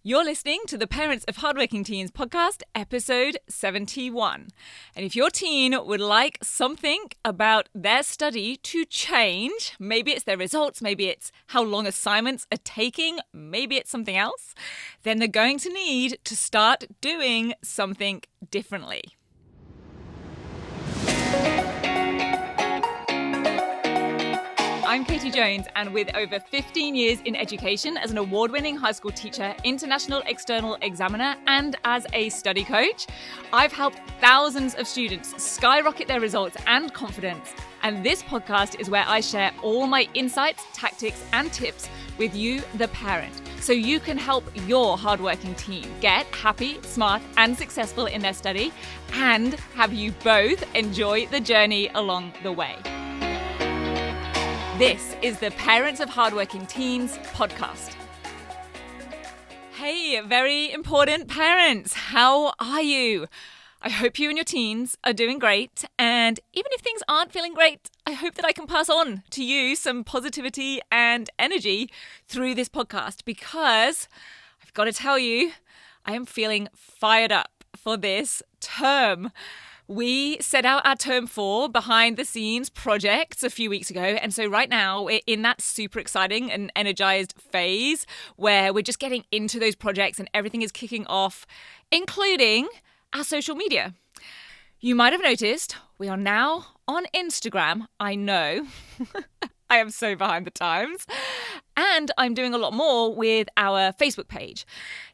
You're listening to the Parents of Hardworking Teens podcast, episode 71. And if your teen would like something about their study to change, maybe it's their results, maybe it's how long assignments are taking, maybe it's something else, then they're going to need to start doing something differently. I'm Katie Jones, and with over 15 years in education as an award-winning high school teacher, international external examiner, and as a study coach, I've helped thousands of students skyrocket their results and confidence. And this podcast is where I share all my insights, tactics, and tips with you, the parent, so you can help your hardworking teen get happy, smart, and successful in their study, and have you both enjoy the journey along the way. This is the Parents of Hardworking Teens podcast. Hey, very important parents, how are you? I hope you and your teens are doing great, and even if things aren't feeling great, I hope that I can pass on to you some positivity and energy through this podcast, because I've got to tell you, I am feeling fired up for this term. We set out our term 4 behind the scenes projects a few weeks ago. And so right now we're in that super exciting and energized phase where we're just getting into those projects and everything is kicking off, including our social media. You might have noticed we are now on Instagram. I know. I am so behind the times. And I'm doing a lot more with our Facebook page.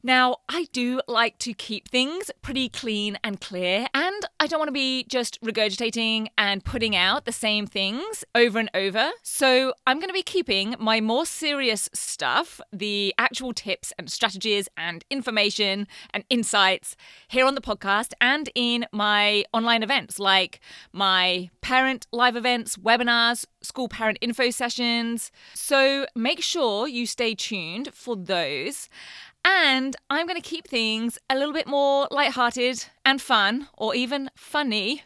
Now, I do like to keep things pretty clean and clear, and I don't want to be just regurgitating and putting out the same things over and over. So I'm going to be keeping my more serious stuff, the actual tips and strategies and information and insights here on the podcast and in my online events like my parent live events, webinars, school parent info sessions. So make sure you stay tuned for those. And I'm going to keep things a little bit more lighthearted and fun, or even funny,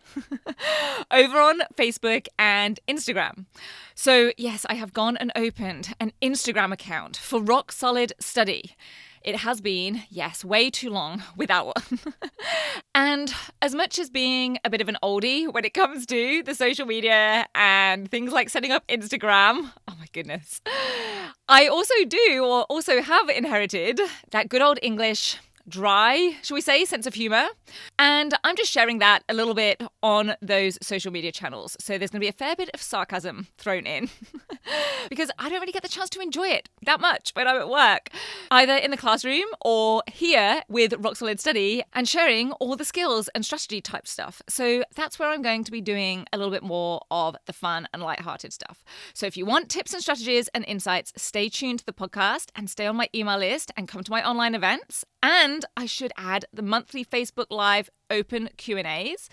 over on Facebook and Instagram. So yes, I have gone and opened an Instagram account for Rock Solid Study. It has been, yes, way too long without one. And as much as being a bit of an oldie when it comes to the social media and things like setting up Instagram, oh my goodness, I also have inherited that good old English dry, shall we say, sense of humor. And I'm just sharing that a little bit on those social media channels. So there's going to be a fair bit of sarcasm thrown in because I don't really get the chance to enjoy it that much when I'm at work, either in the classroom or here with Rock Solid Study and sharing all the skills and strategy type stuff. So that's where I'm going to be doing a little bit more of the fun and lighthearted stuff. So if you want tips and strategies and insights, stay tuned to the podcast and stay on my email list and come to my online events. And I should add the monthly Facebook Live open Q&As.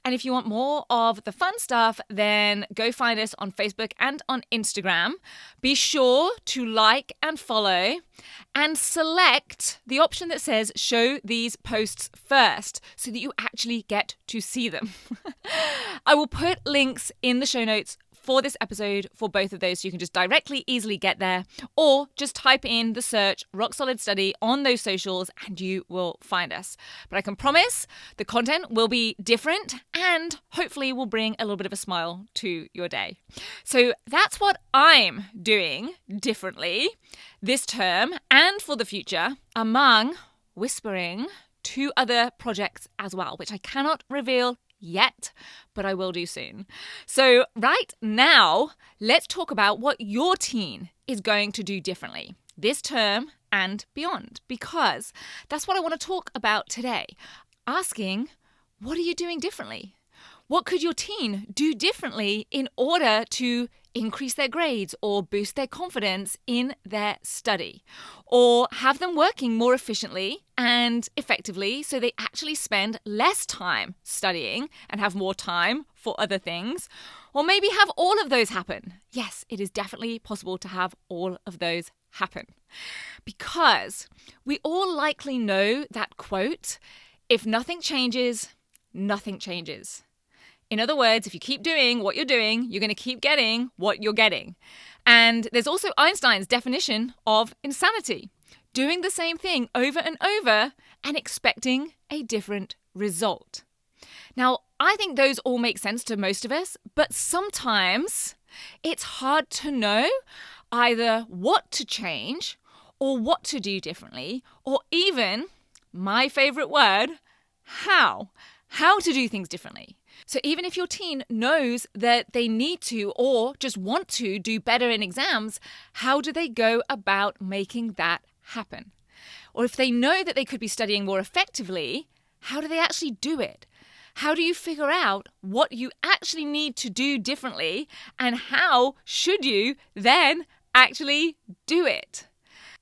And if you want more of the fun stuff, then go find us on Facebook and on Instagram. Be sure to like and follow and select the option that says show these posts first so that you actually get to see them. I will put links in the show notes for this episode for both of those, so you can just directly, easily get there, or just type in the search Rock Solid Study on those socials and you will find us. But I can promise the content will be different and hopefully will bring a little bit of a smile to your day. So that's what I'm doing differently this term and for the future, among whispering 2 other projects as well, which I cannot reveal yet, but I will do soon. So right now, let's talk about what your teen is going to do differently this term and beyond, because that's what I want to talk about today. Asking, what are you doing differently? What could your teen do differently in order to increase their grades or boost their confidence in their study, or have them working more efficiently and effectively so they actually spend less time studying and have more time for other things, or maybe have all of those happen. Yes, it is definitely possible to have all of those happen, because we all likely know that quote, if nothing changes, nothing changes. In other words, if you keep doing what you're doing, you're going to keep getting what you're getting. And there's also Einstein's definition of insanity. doing the same thing over and over and expecting a different result. Now, I think those all make sense to most of us, but sometimes it's hard to know either what to change or what to do differently, or even, my favorite word, how to do things differently. So even if your teen knows that they need to or just want to do better in exams, how do they go about making that happen? Or if they know that they could be studying more effectively, how do they actually do it? How do you figure out what you actually need to do differently, and how should you then actually do it?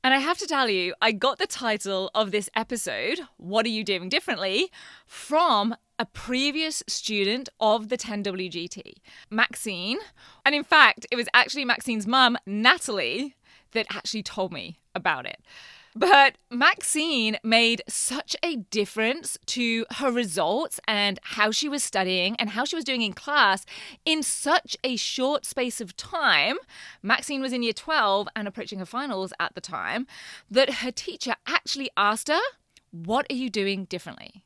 And I have to tell you, I got the title of this episode, What Are You Doing Differently?, from a previous student of the 10WGT, Maxine. And in fact, it was actually Maxine's mum, Natalie, that actually told me about it. But Maxine made such a difference to her results and how she was studying and how she was doing in class in such a short space of time. Maxine was in year 12 and approaching her finals at the time, that her teacher actually asked her, "What are you doing differently?"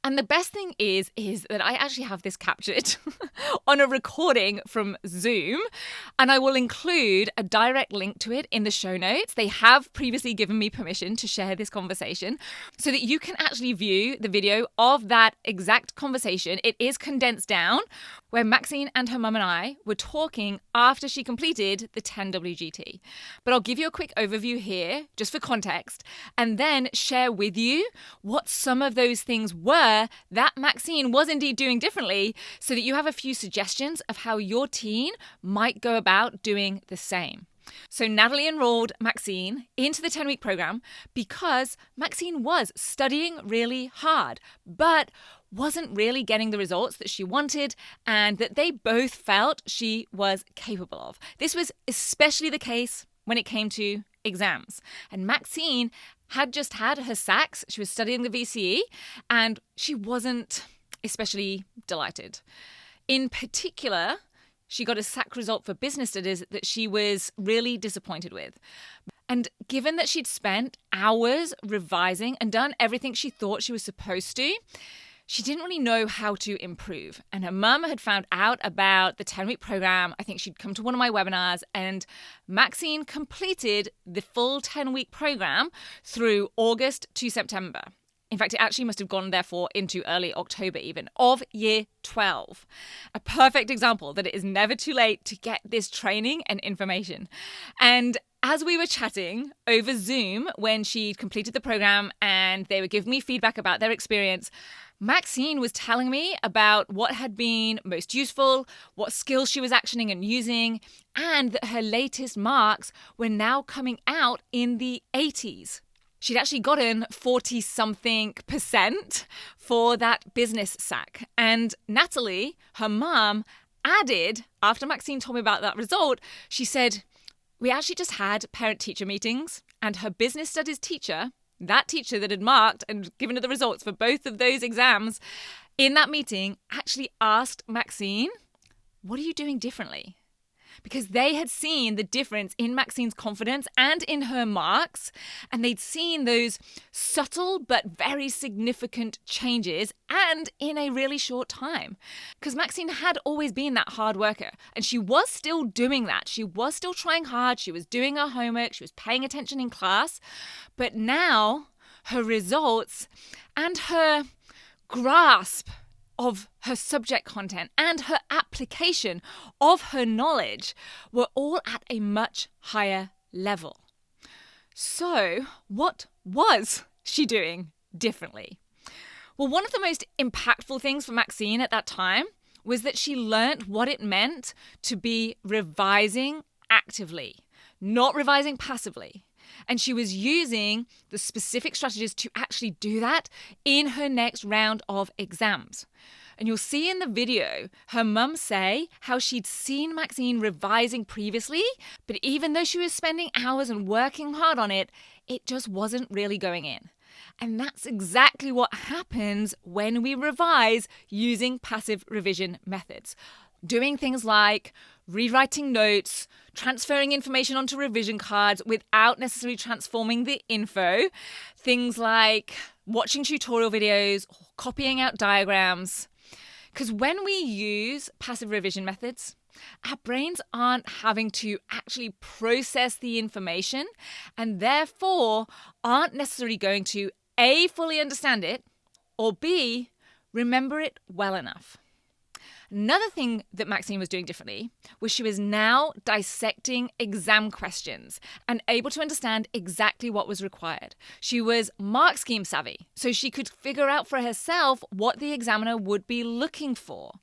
And the best thing is that I actually have this captured on a recording from Zoom, and I will include a direct link to it in the show notes. They have previously given me permission to share this conversation so that you can actually view the video of that exact conversation. It is condensed down, where Maxine and her mum and I were talking after she completed the 10WGT. But I'll give you a quick overview here, just for context, and then share with you what some of those things were that Maxine was indeed doing differently, so that you have a few suggestions of how your teen might go about doing the same. So Natalie enrolled Maxine into the 10-week program because Maxine was studying really hard, but wasn't really getting the results that she wanted and that they both felt she was capable of. This was especially the case when it came to exams. And Maxine had just had her SACs. She was studying the VCE and she wasn't especially delighted. In particular, she got a SAC result for business studies that she was really disappointed with. And given that she'd spent hours revising and done everything she thought she was supposed to, she didn't really know how to improve. And her mum had found out about the 10-week program. I think she'd come to one of my webinars, and Maxine completed the full 10-week program through August to September. In fact, it actually must have gone, therefore, into early October even, of year 12. A perfect example that it is never too late to get this training and information. And as we were chatting over Zoom when she'd completed the program and they were giving me feedback about their experience, Maxine was telling me about what had been most useful, what skills she was actioning and using, and that her latest marks were now coming out in the 80s. She'd actually gotten 40-something% for that business SAC. And Natalie, her mum, added, after Maxine told me about that result, she said, "We actually just had parent-teacher meetings, and her business studies teacher, that teacher that had marked and given her the results for both of those exams, in that meeting actually asked Maxine, 'What are you doing differently?' Because they had seen the difference in Maxine's confidence and in her marks, and they'd seen those subtle but very significant changes, and in a really short time. Because Maxine had always been that hard worker, and she was still doing that. She was still trying hard, she was doing her homework, she was paying attention in class, but now her results and her grasp of her subject content and her application of her knowledge were all at a much higher level. So, what was she doing differently? Well, one of the most impactful things for Maxine at that time was that she learned what it meant to be revising actively, not revising passively. And she was using the specific strategies to actually do that in her next round of exams. And you'll see in the video her mum say how she'd seen Maxine revising previously, but even though she was spending hours and working hard on it, it just wasn't really going in. And that's exactly what happens when we revise using passive revision methods. Doing things like rewriting notes, transferring information onto revision cards without necessarily transforming the info. Things like watching tutorial videos, or copying out diagrams. Because when we use passive revision methods, our brains aren't having to actually process the information and therefore aren't necessarily going to A, fully understand it, or B, remember it well enough. Another thing that Maxine was doing differently was she was now dissecting exam questions and able to understand exactly what was required. She was mark scheme savvy, so she could figure out for herself what the examiner would be looking for.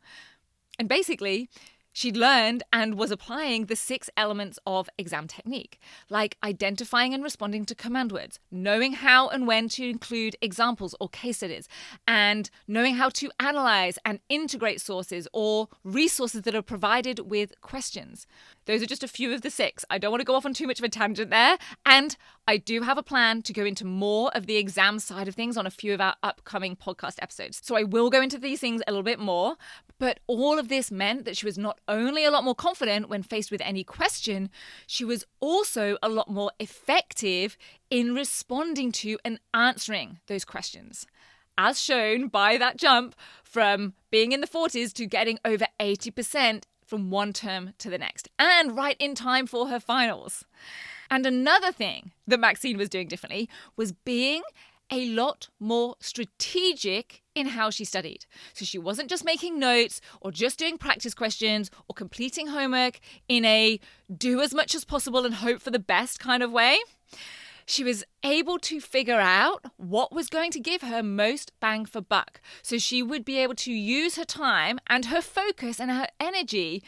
And basically, she learned and was applying the 6 elements of exam technique, like identifying and responding to command words, knowing how and when to include examples or case studies, and knowing how to analyze and integrate sources or resources that are provided with questions. Those are just a few of the 6. I don't want to go off on too much of a tangent there, and I do have a plan to go into more of the exam side of things on a few of our upcoming podcast episodes. So I will go into these things a little bit more, but all of this meant that she was not only a lot more confident when faced with any question, she was also a lot more effective in responding to and answering those questions, as shown by that jump from being in the 40s to getting over 80% from one term to the next, and right in time for her finals. And another thing that Maxine was doing differently was being a lot more strategic in how she studied. So she wasn't just making notes or just doing practice questions or completing homework in a do as much as possible and hope for the best kind of way. She was able to figure out what was going to give her most bang for buck. So she would be able to use her time and her focus and her energy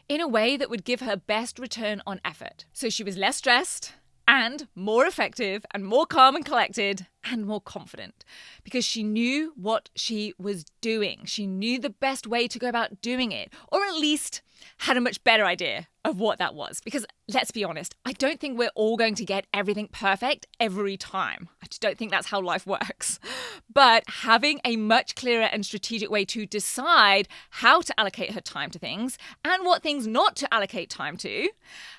in a way that would give her best return on effort. So she was less stressed and more effective and more calm and collected and more confident because she knew what she was doing. She knew the best way to go about doing it, or at least had a much better idea of what that was. Because let's be honest, I don't think we're all going to get everything perfect every time. I just don't think that's how life works. But having a much clearer and strategic way to decide how to allocate her time to things and what things not to allocate time to,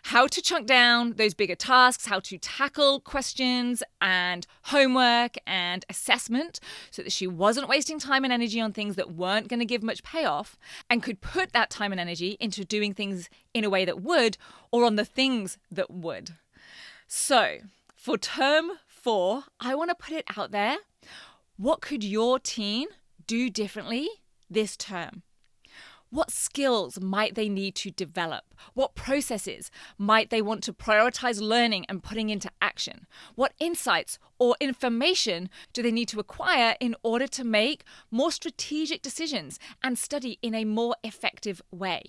how to chunk down those bigger tasks, how to tackle questions and homework and assessment so that she wasn't wasting time and energy on things that weren't going to give much payoff and could put that time and energy into doing things in a way that would, or on the things that would. So for term 4, I want to put it out there. What could your teen do differently this term? What skills might they need to develop? What processes might they want to prioritize learning and putting into action? What insights or information do they need to acquire in order to make more strategic decisions and study in a more effective way?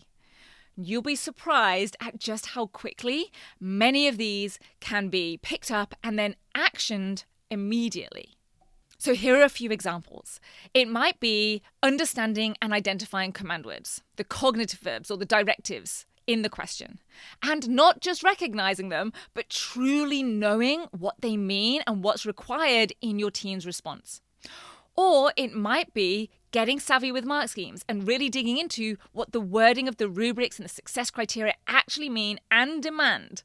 You'll be surprised at just how quickly many of these can be picked up and then actioned immediately. So here are a few examples. It might be understanding and identifying command words, the cognitive verbs or the directives in the question, and not just recognizing them, but truly knowing what they mean and what's required in your teen's response. Or it might be getting savvy with mark schemes and really digging into what the wording of the rubrics and the success criteria actually mean and demand.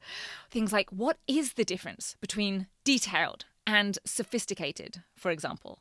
Things like, what is the difference between detailed and sophisticated, for example?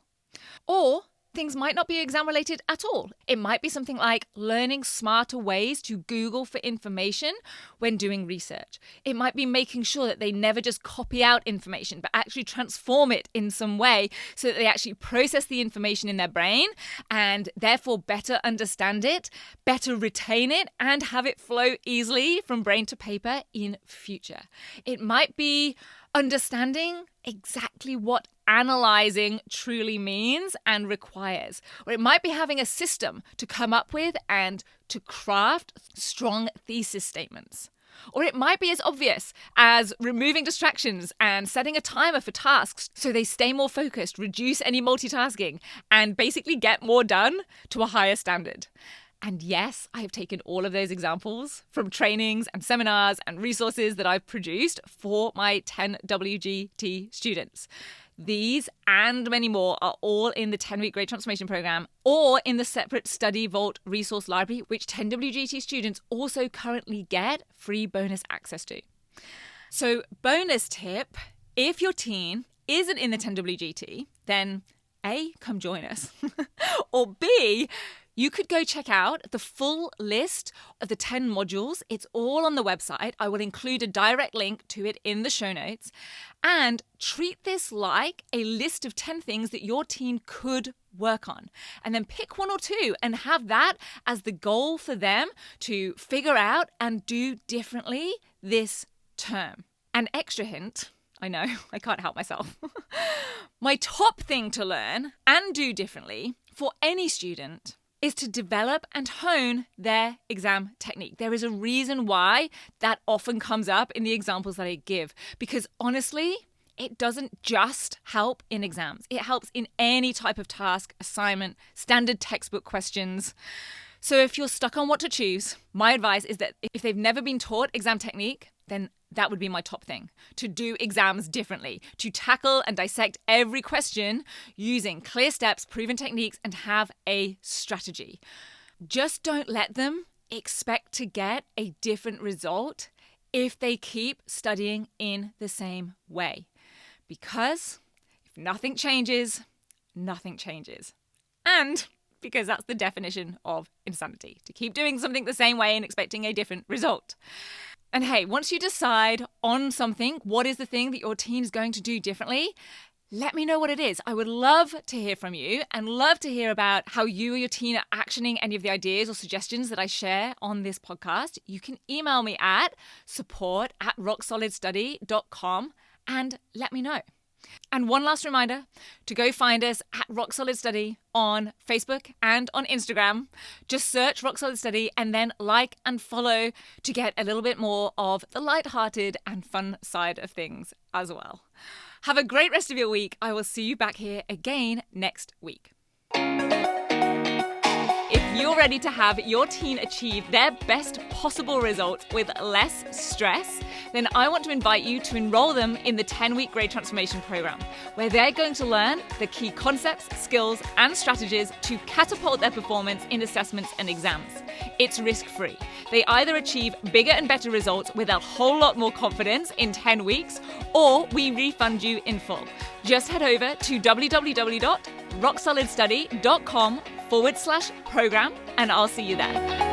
Or things might not be exam related at all. It might be something like learning smarter ways to Google for information when doing research. It might be making sure that they never just copy out information, but actually transform it in some way so that they actually process the information in their brain and therefore better understand it, better retain it, and have it flow easily from brain to paper in future. It might be understanding exactly what analyzing truly means and requires. Or it might be having a system to come up with and to craft strong thesis statements. Or it might be as obvious as removing distractions and setting a timer for tasks so they stay more focused, reduce any multitasking, and basically get more done to a higher standard. And yes, I have taken all of those examples from trainings and seminars and resources that I've produced for my 10WGT students. These and many more are all in the 10-week grade transformation program or in the separate Study Vault resource library, which 10WGT students also currently get free bonus access to. So bonus tip, if your teen isn't in the 10WGT, then A, come join us. Or B, you could go check out the full list of the 10 modules. It's all on the website. I will include a direct link to it in the show notes. And treat this like a list of 10 things that your teen could work on. And then pick one or two and have that as the goal for them to figure out and do differently this term. An extra hint, I know, I can't help myself. My top thing to learn and do differently for any student is to develop and hone their exam technique. There is a reason why that often comes up in the examples that I give, because honestly, it doesn't just help in exams. It helps in any type of task, assignment, standard textbook questions. So if you're stuck on what to choose, my advice is that if they've never been taught exam technique, then that would be my top thing, to do exams differently, to tackle and dissect every question using clear steps, proven techniques, and have a strategy. Just don't let them expect to get a different result if they keep studying in the same way. Because if nothing changes, nothing changes. And because that's the definition of insanity, to keep doing something the same way and expecting a different result. And hey, once you decide on something, what is the thing that your teen is going to do differently? Let me know what it is. I would love to hear from you and love to hear about how you or your teen are actioning any of the ideas or suggestions that I share on this podcast. You can email me at support@rocksolidstudy.com and let me know. And one last reminder to go find us at Rock Solid Study on Facebook and on Instagram. Just search Rock Solid Study and then like and follow to get a little bit more of the lighthearted and fun side of things as well. Have a great rest of your week. I will see you back here again next week. If you're ready to have your teen achieve their best possible results with less stress, then I want to invite you to enroll them in the 10-week grade transformation program, where they're going to learn the key concepts, skills, and strategies to catapult their performance in assessments and exams. It's risk-free. They either achieve bigger and better results with a whole lot more confidence in 10 weeks, or we refund you in full. Just head over to www.rocksolidstudy.com/program, and I'll see you there.